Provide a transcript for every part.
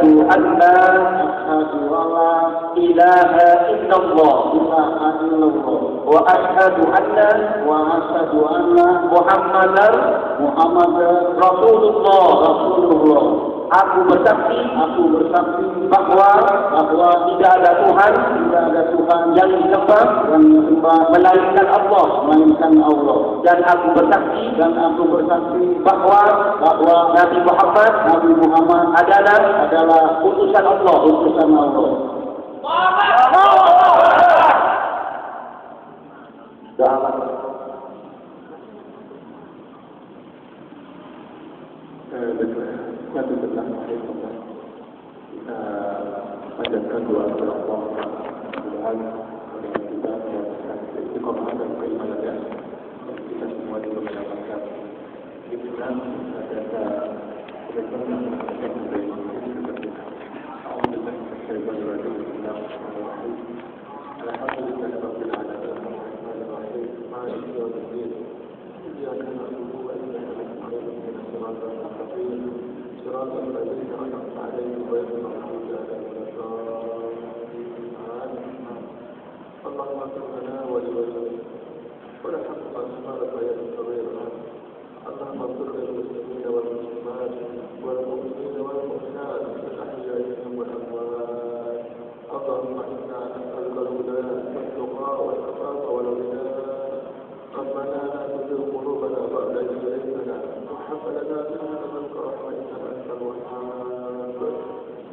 Asyhadu an la ilaha illallah wa asyhadu anna Muhammadar Rasulullah. Aku bersaksi bahwa tidak ada Tuhan yang disembah melainkan Allah. Dan aku bersaksi bahwa Nabi Muhammad adalah utusan Allah. Satu tentang kita panjatkan doa kepada Allah. Mudah-mudahan kita mendapatkan istiqomah dan keimanan kita semua juga mendapatkan hikmah dan kebaikan yang baik. Alhamdulillah syaitan rajim bismillahirrahmanirrahim. Alhamdulillah rabbil alamin. Maliki yaumiddin. Iyyaka na'budu wa iyyaka nasta'in. Ihdinas siratal mustaqim. صراط الذين أنعمت عليهم غير المغضوب عليهم ولا الضالين. اللهم اغفر لنا ولوالدينا ولحقنا أسماءك يا صغيرنا. اللهم اغفر للمسلمين والمسلمات والمؤمنين والمؤمنات الأحياء منهم والأموات. اللهم إنا نسألك الهدى والتقى والعفاف والغنى. ربنا لا تزغ قلوبنا بعد إذ هديتنا وهب لنا من لدنك رحمة إنك أنت الوهاب.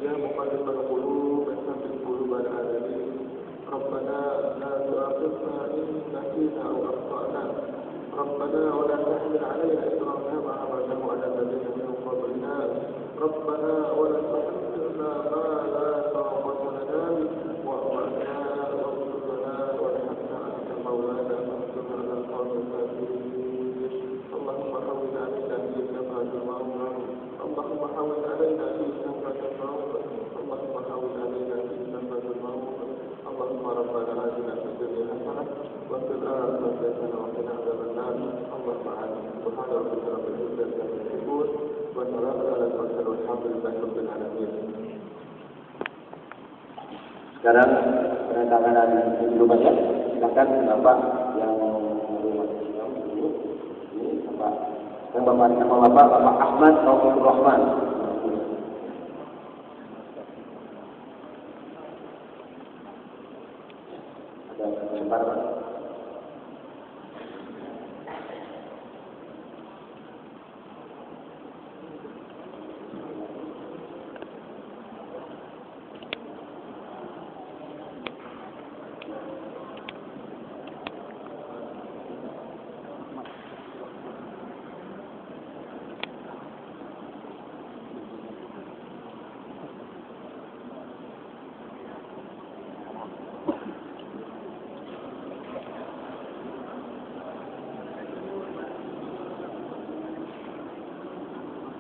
يا مقلب القلوب ثبت قلوبنا على دينك. ربنا لا تؤاخذنا إن نسينا أو أخطأنا. ربنا ولا تحمل علينا إصرا كما حملته على الذين من قبلنا. ربنا ولا تحملنا ما لا طاقة لنا به. واعف عنا واغفر لنا وارحمنا أنت مولانا فانصرنا على القوم الكافرين. اللهم هون علينا في سكرة الموت. اللهم هون علينا في سكرة الموت. اللهم هون علينا في سكرة الموت. اللهم ربنا آتنا في الدنيا حسنة وفي الآخرة حسنة وقنا عذاب النار. اللهم آمين. سبحان ربك رب العزة عما يصفون وسلام على المرسلين والحمد لله رب العالمين. Sekarang penandatangan dulu banyak. Silakan Bapak yang menghormati dulu. Ini Bapak. Yang nama Bapak Ahmad Taufikur Rahman. Ada gambar Pak.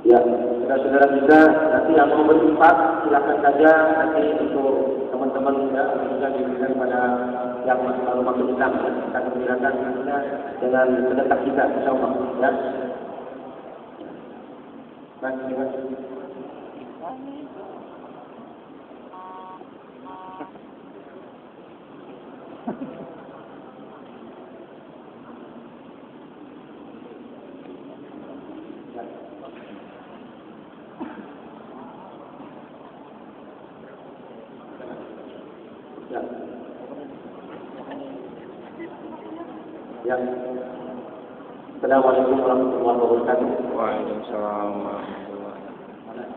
Ya, saudara-saudara juga nanti yang mau berinfak silakan saja nanti untuk teman-teman ya bisa diberikan pada yang baru masuk Islam ya. Kita gembirakan nantinya dengan sedekah kita insyaallah ya. Baik. Ya. Assalamualaikum warahmatullahi wabarakatuh. Waalaikumsalam warahmatullahi wabarakatuh.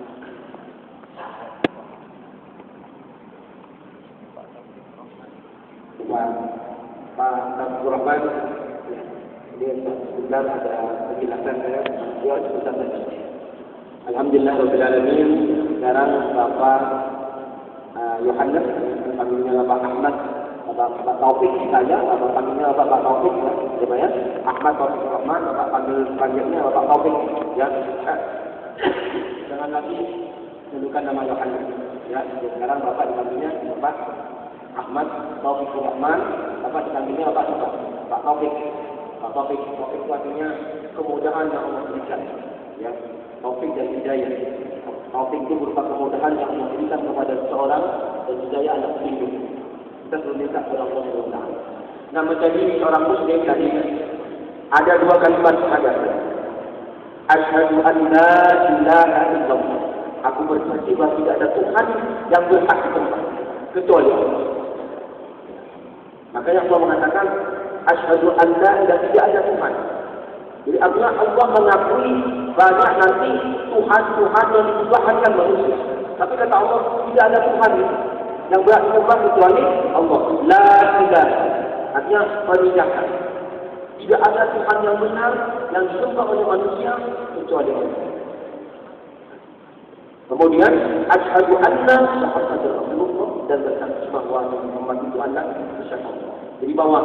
Pak Abdul Rahman, dia sebentar ada penjelasan saya. Ya, sebentar saja. Alhamdulillah rabbil alamin. Sekarang Bapak Yohanes, panggilnya Bapak Ahmad, Bapak Taufik saja, Bapak panggilnya Bapak Taufik ya, Ahmad Taufik Rahman, Bapak panggilnya Bapak Taufik ya. Jangan lagi menunjukkan nama Yohanes ya. Sekarang Bapak dipanggilnya Bapak Ahmad Taufik Rahman, Bapak dipanggilnya Bapak siapa? Pak Taufik. Pak Taufik itu artinya kemudahan yang Allah berikan ya. Taufik dan hidayah. Taufik itu berupa kemudahan yang Allah dan hidayah anak hidup. Kita berminta kepada Allah SWT. Nah, menjadi seorang Muslim tadi ada dua kalimat syahadat. Asyhadu an la ilaha illallah. Aku bersaksi bahawa tidak ada Tuhan yang berhak disembah kecuali Allah. Makanya Allah mengatakan asyhadu an la ilaha tidak ada Tuhan. Jadi artinya Allah mengakui banyak nanti Tuhan-Tuhan yang disembahkan manusia. Tapi kata Allah tidak ada Tuhan yang berhak disembah kecuali Allah. La ilaha. Artinya penindakan. Tidak ada Tuhan yang benar yang disembah oleh manusia kecuali Allah. Kemudian asyhadu anna Muhammadar Rasulullah dan bersaksi bahwa Muhammad itu adalah utusan Allah. Jadi bahwa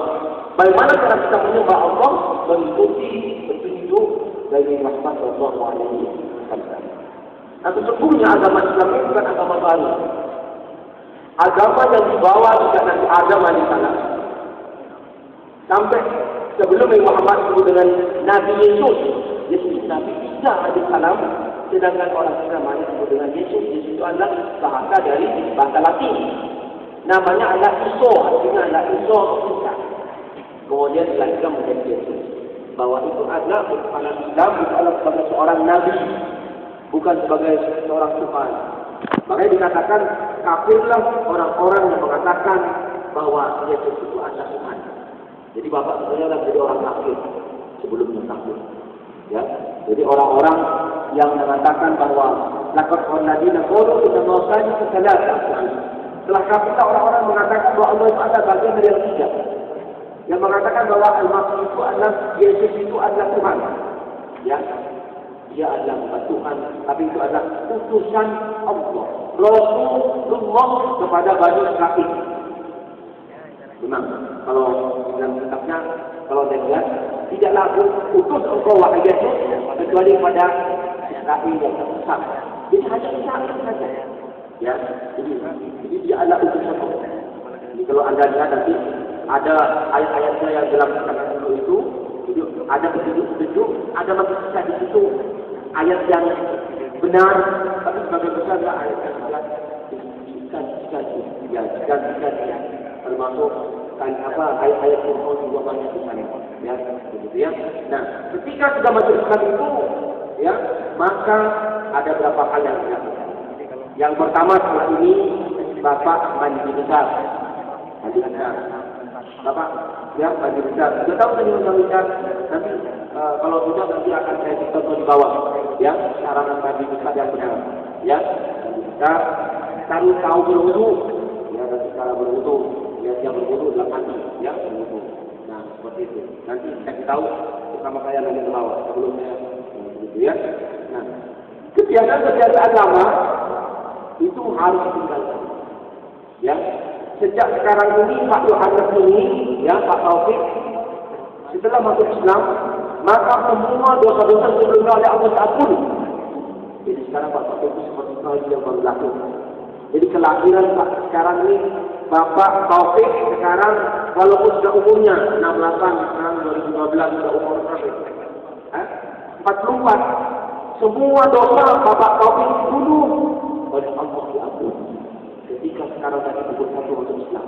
bagaimana cara kita menyembah Allah mengikuti petunjuk dari Muhammad sallallahu alaihi wasallam. Nah, sesungguhnya agama Islam itu bukan agama baru. Agama yang dibawa sejak Nabi Adam alaihissalam sampai sebelum Muhammad disebut dengan Nabi Yesus. Yesus Nabi Isa alaihissalam. Sedangkan orang Islam disebut dengan Yesus. Yesus itu adalah bahasa dari bahasa Latin. Namanya adalah Iso. Artinya adalah Iso Isa. Kemudian dilahirkan menjadi Yesus. Bahwa itu adalah bukan Islam, bukan sebagai seorang Nabi. Bukan sebagai seorang Tuhan. Makanya dikatakan kafirlah orang-orang yang mengatakan bahwa Yesus itu adalah Tuhan. Jadi bapak sebenarnya adalah menjadi orang kafir sebelumnya kafir. Ya, jadi orang-orang yang mengatakan bahwa laqad qulna qulu inna Allaha thalatha. Setelah kafir orang-orang mengatakan bahwa Allah itu ada bagian dari yang tiga. Yang mengatakan bahwa Al-Masih itu adalah Yesus itu adalah Tuhan. Ya, dia adalah bukan Tuhan, tapi itu adalah utusan Allah. Rasulullah kepada Bani Israil. Memang kalau dalam kitabnya kalau dia lihat tidaklah utus engkau wahai Yesus kecuali pada Israel yang tersesat. Jadi hanya Israel saja. Ya, jadi dia adalah utusan Allah. Jadi kalau anda lihat nanti ada ayat-ayatnya yang dalam kitab itu ada petunjuk, ada maksudnya di situ ayat yang benar, tapi sebagai besar adalah ayat yang salah. Jika termasuk ayat-ayat Quran juga banyak di sana, ya, begitu ya. Nah, ketika sudah masuk Islam itu, ya, maka ada beberapa hal yang dilakukan. Yang pertama setelah ini, Bapak mandi besar, Bapak, ya, mandi besar. Sudah tahu tadi mandi besar, nanti kalau tidak nanti akan saya contoh di bawah, ya, cara mandi besar yang benar, ya. Kita tahu berwudu, ya, nanti cara berwudu. Dia berwudu 8 ya, berwudu. Nah, seperti itu. Nanti saya tahu bersama saya nanti ke bawah sebelumnya begitu ya. Nah, kebiasaan-kebiasaan lama itu harus ditinggalkan. Ya. Sejak sekarang ini Pak Yohanes ini, ya, Pak Taufik setelah masuk Islam, maka semua dosa-dosa sebelumnya oleh Allah diampuni. Jadi sekarang Pak Taufik itu seperti itu yang baru lakukan. Jadi kelahiran Pak sekarang ini Bapak Taufik sekarang walaupun sudah umurnya 68, sekarang 2012 sudah umur berapa? 44. Semua dosa Bapak Taufik dulu oleh Allah diampuni. Ketika sekarang tadi pukul 1 masuk Islam.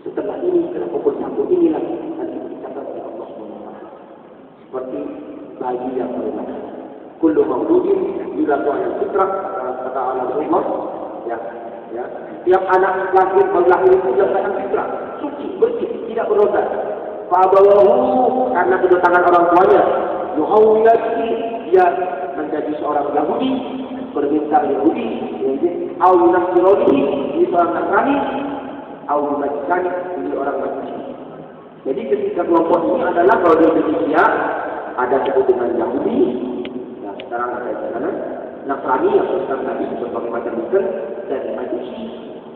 Setelah ini kena pukul 1 inilah nanti dicatat oleh Allah SWT. Seperti bayi yang berlahir. Kullu mauludin yuladu ala fitrah kata Allah. Ya. Tiap anak lahir berlahir itu dalam fitrah, suci, bersih, tidak berdosa. Fabawahu karena kedatangan orang tuanya, yuhawwiyati dia menjadi seorang Yahudi, berminta Yahudi, yaitu au nasrani, dia seorang Nasrani, au Majusani, dia orang Majusi. Jadi ketika kelompok ini adalah kalau di Indonesia ada sebut dengan Yahudi, nah sekarang ada di sana. Nasrani yang sekarang tadi berbagai macam Kristen dan Majusi.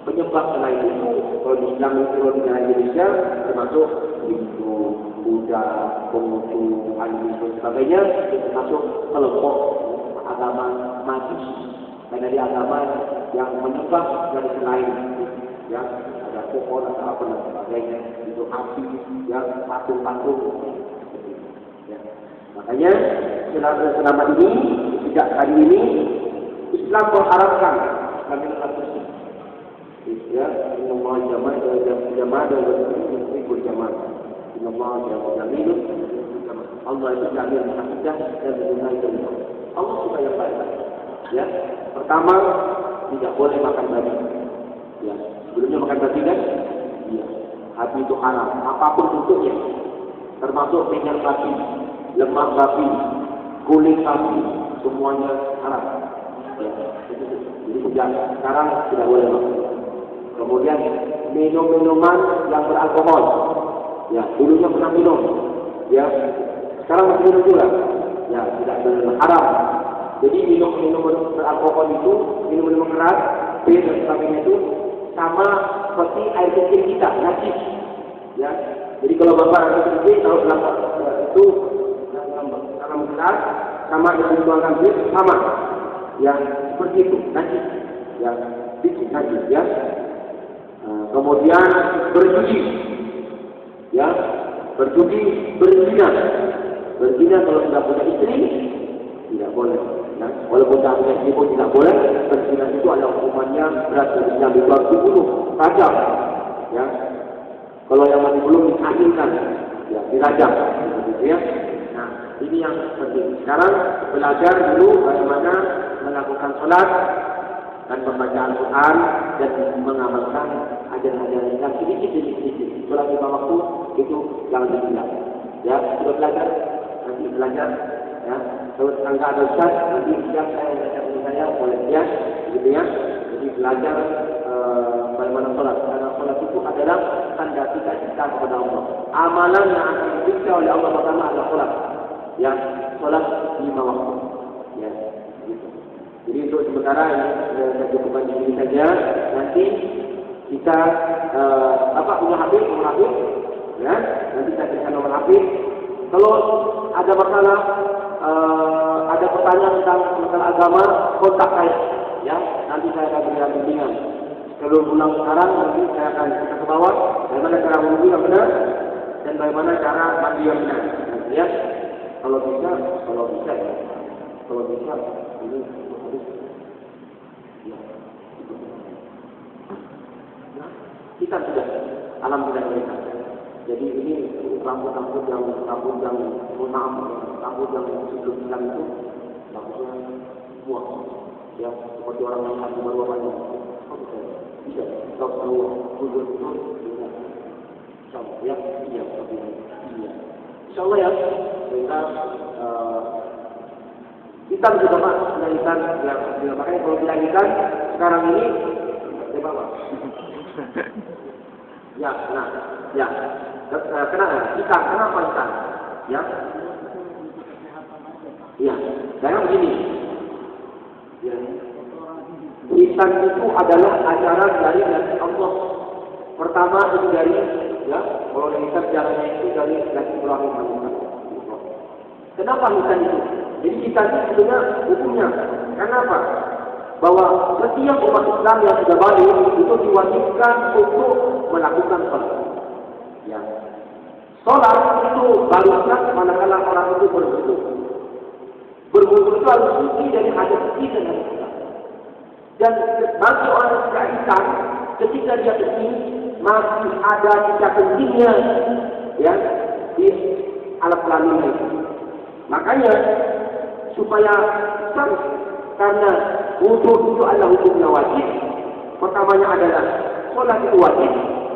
Penyembah selain itu, kalau di Islam itu di Indonesia termasuk Hindu, Buddha, Konghucu, Hindu dan sebagainya, termasuk kelompok agama Majusi. Karena di agama yang menyembah dari selain, ya ada pohon atau apa dan sebagainya, itu api, ya patung-patung. Ya. Makanya selama ini sejak hari ini Islam mengharapkan kami tetap bersih. Ya, Inna Allah jamaah dan berikut jamaah. Inna Allah jamilun. Allah itu jamil mahafidah dan berguna itu. Allah suka yang baik. Ya, pertama tidak boleh makan babi. Ya, sebelumnya makan babi kan? Iya. Babi itu haram. Apapun bentuknya, termasuk minyak babi, lemak babi, kulit babi, semuanya haram. Ya, jadi sekarang tidak boleh makan. Kemudian minum-minuman yang beralkohol. Ya, dulunya pernah minum. Ya, sekarang masih minum juga. Ya, tidak boleh, haram. Jadi minum beralkohol itu, minum keras, bir dan sebagainya itu sama seperti air kecil kita, najis. Ya, jadi kalau bapak air kecil, kalau belakang itu dalam gelas sama dengan dituangkan bir sama. Ya, seperti itu, najis. Ya, sedikit najis. Ya. Kemudian berjudi, ya, berjudi, berzina kalau tidak punya istri tidak boleh. Ya. Walaupun tidak punya istri pun tidak boleh. Berzina itu adalah hukumannya berat dari jam itu harus dibunuh, rajam. Ya, kalau yang masih belum dikawinkan, ya dirajam. Gitu ya. Nah, ini yang penting. Sekarang belajar dulu bagaimana melakukan sholat dan membaca Al-Quran dan mengamalkan ajaran-ajaran Islam sedikit demi sedikit. Sholat 5 waktu itu jangan ditinggal. Ya, sudah belajar, nanti belajar. Ya, kalau enggak ada ustaz, nanti siap saya belajar dengan saya boleh ya, gitu ya. Jadi belajar bagaimana sholat. Karena sholat itu adalah tanda kita cinta kepada Allah. Amalan yang akan diperiksa oleh Allah pertama adalah sholat. Ya, sholat 5 waktu. Ya, gitu. Jadi untuk sementara ini saya cukupkan di sini saja. Nanti kita punya habis, ya. Nanti saya berikan nomor habis. Kalau ada masalah, ada pertanyaan tentang masalah agama, kontak saya. Ya, nanti saya akan berikan bimbingan. Kalau pulang sekarang, nanti saya akan kita ke bawah. Bagaimana cara wudhu yang benar dan bagaimana cara mandi yang benar. Ya, kalau bisa ya. Kalau bisa, ini harus. Ya, nah, kita sudah alhamdulillah mereka. Jadi ini rambut yang sebelum hilang itu rambutnya semua. Ya, seperti orang yang hati baru apa bisa. Kalau keluar, tujuh bisa. Insyaallah ya, iya. Insyaallah ya, kita juga Pak, ikan yang makanya kalau kita ikan sekarang ini apa Pak? Ya, kenapa ikan? Ya, ya, saya begini. Ya, ikan itu adalah ajaran dari Allah. Pertama itu dari, ya, kalau ikan jalannya itu dari Ibrahim alaihissalam. Kenapa ikan itu? Jadi ikan itu sebenarnya hukumnya. Kenapa? Bahwa setiap umat Islam yang sudah balik itu diwajibkan untuk melakukan sholat. Ya. Sholat itu balasnya manakala orang itu berwudu. Berwudu itu harus suci dari hadas kecil dan hadas besar. Dan bagi orang yang tidak Islam, ketika dia kencing masih ada sisa kencingnya, ya, di alat kelaminnya itu. Makanya supaya karena wudu itu adalah hukumnya wajib, pertamanya adalah sholat itu wajib,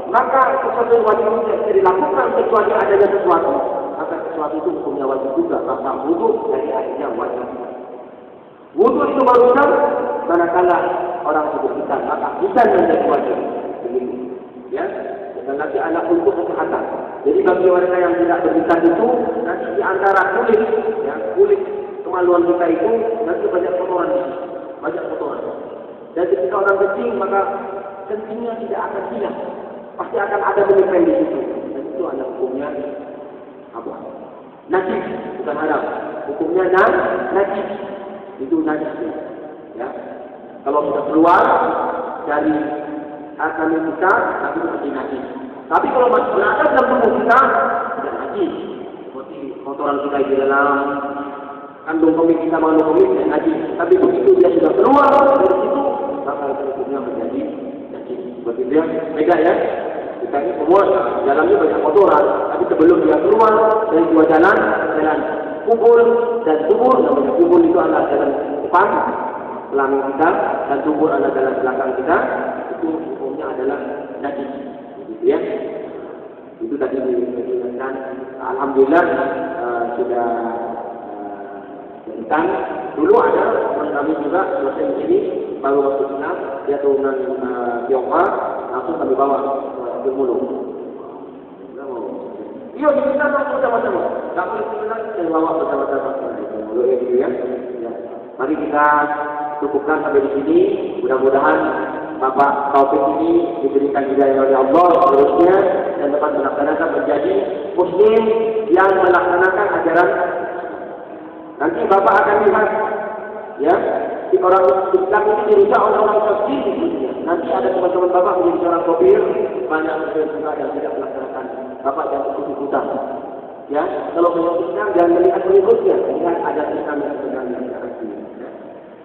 maka sesuatu yang wajib itu tidak dilakukan kecuali adanya sesuatu, maka sesuatu itu hukumnya wajib juga. Maka wudu dari akhirnya wajib. Wudu itu barusan manakala orang sudah hitam, maka hitam menjadi wajib. Begitu, ya. Dan nanti anak untuk kesehatan. Jadi bagi mereka yang tidak berhitam itu nanti di antara kulit, ya, kulit kemaluan kita itu nanti banyak kotoran, Dan ketika orang kencing maka kencingnya tidak akan hilang, pasti akan ada menempel di situ. Dan itu adalah hukumnya apa? Najis, bukan haram. Hukumnya najis. Itu najis, ya. Kalau kita keluar dari akan kita, tapi itu masih najis. Tapi kalau masih berada dalam tubuh kita, tidak najis. Seperti kotoran kita di dalam kandung kemih kita, mengandung kemih, tidak najis. Tapi begitu dia sudah keluar dari situ, maka hukumnya menjadi najis. Seperti dia, beda ya. Kita ini semua jalannya banyak kotoran, tapi sebelum dia keluar dari dua jalan kubur dan subur. Namanya kubur itu adalah jalan depan belakang kita, dan subur adalah jalan belakang kita. Itu hukumnya adalah najis, gitu ya. Itu tadi diingatkan. Alhamdulillah sudah tentang dulu ada teman kami juga dosen di sini baru masuk Islam, dia turunan Tiongkok, langsung kami bawa ke Mulu. Iya, kita langsung sama-sama. Tak boleh kita bawa bersama-sama ke Mulu ya. Mari kita cukupkan sampai di sini. Mudah-mudahan Bapak Taufik ini diberikan hidayah oleh Allah terusnya dan dapat melaksanakan menjadi muslim yang melaksanakan ajaran. Nanti Bapak akan lihat, ya, di orang Islam ini dirusak oleh orang kafir di dunia. Nanti ada teman-teman Bapak menjadi seorang kafir, banyak juga yang tidak melaksanakan. Bapak jangan ikut-ikutan. Ya, kalau menurut Islam jangan melihat pengikutnya, lihat adat Islam yang sebenarnya.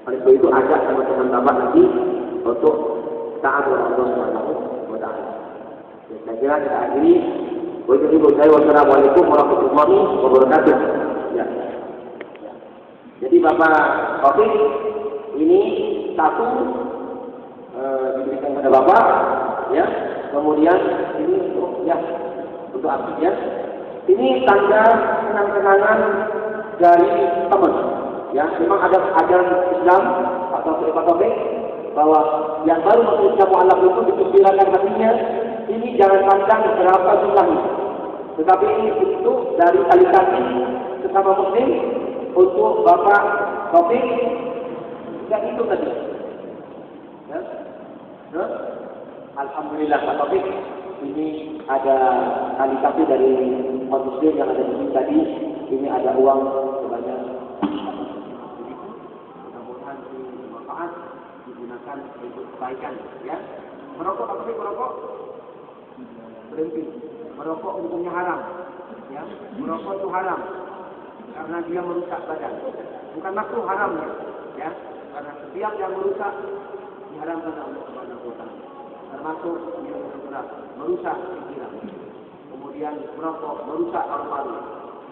Oleh sebab itu ajak teman-teman Bapak nanti untuk taat kepada Allah Subhanahu wa taala. Saya kira kita akhiri. Wassalamualaikum warahmatullahi wabarakatuh. Ya. Jadi Bapak Taufik ini satu diberikan kepada Bapak, ya. Kemudian ini untuk artinya ini tanda kenang-kenangan dari teman. Ya, memang ada ajaran Islam atau Bapak Taufik bahwa yang baru masuk Islam mu'alaf itu dikembirakan hatinya. Ini jangan pandang berapa jumlahnya, tetapi ini itu dari tali kasih sesama muslim untuk Bapak Taufik. Dan itu tadi. Ya. Ya. Alhamdulillah Pak Taufik, ini ada tali kasih dari umat muslim yang ada di sini tadi. Ini ada uang sebanyak mudah-mudahan bermanfaat digunakan untuk kebaikan, ya. Merokok Pak Taufik, merokok berhenti. Merokok hukumnya haram, ya. Merokok itu haram karena dia merusak badan. Bukan makruh, haram, ya. Karena setiap yang merusak diharamkan oleh Allah Subhanahu wa taala. Termasuk minum keras, merusak pikiran. Kemudian merokok merusak paru-paru,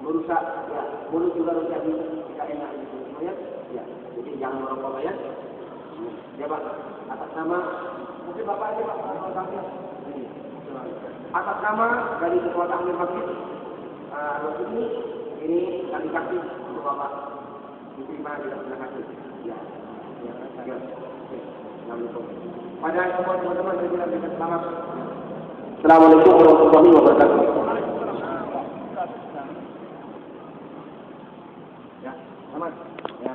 merusak ya mulut juga menjadi tidak enak itu semuanya. Ya, jadi jangan merokok ya. Ya Pak, atas nama mungkin Bapak aja Pak, atas nama dari Ketua Takmir Masjid ini kami kasih untuk Bapak diterima di dalam kasih. Ya. Ya. Pada semua teman-teman saya bilang selamat. Assalamualaikum warahmatullahi wabarakatuh. Ya, selamat. Ya.